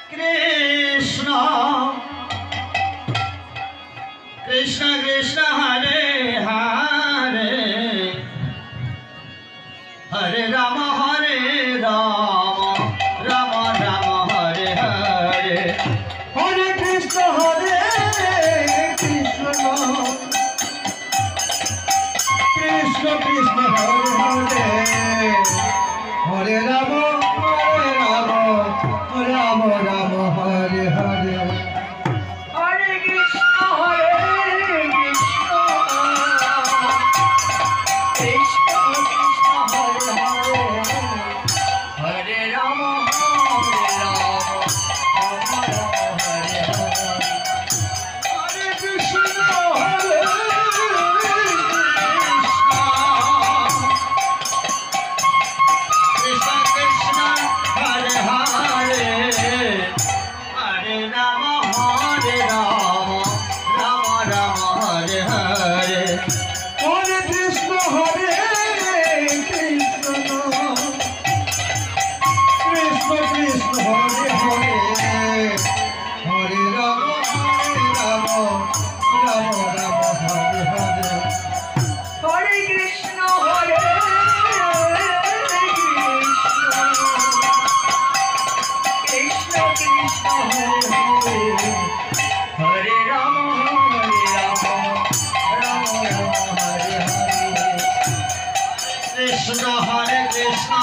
Krishna Krishna Krishna Hare Hare Hare Ram Ram Ram Hare Hare Hare Krishna Krishna Krishna Hare Hare Hare Ram Ram Ram Hare Hare Hare Krishna Krishna Krishna Krishna Hare Hare Hare Ram Ram Hare Hare Hare Krishna Hare Krishna Krishna Hare Hare Hare Ram Ram Ram Hare Hare Hare Krishna Krishna Krishna Hare Hare Hare Ram Ram Ram Hare Hare Hare Krishna Krishna Krishna Hare Hare Hare Ram Ram Ram Hare Hare Krishna Hare Krishna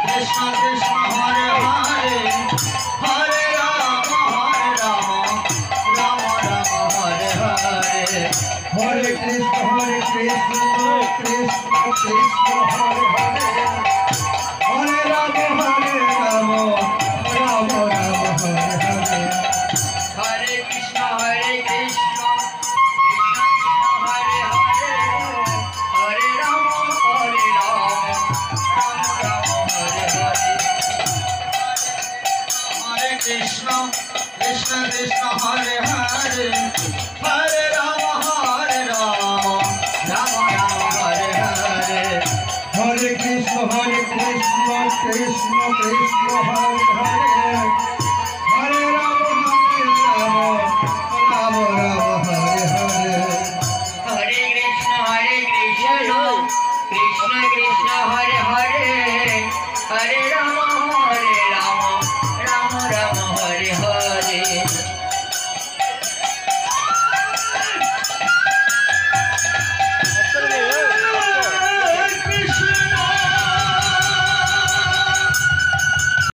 Krishna Krishna Hare Hare Hare Ram Ram Ram Hare Hare Hare Krishna Krishna Krishna Hare Hare Hare Ram Ram Ram Hare Hare Hare Krishna Krishna Krishna Hare Hare Hare Ram Ram Ram Hare Hare Hare Krishna Krishna Krishna Hare Hare Hare Ram Ram Ram Hare Hare Hare Krishna Krishna Krishna Hare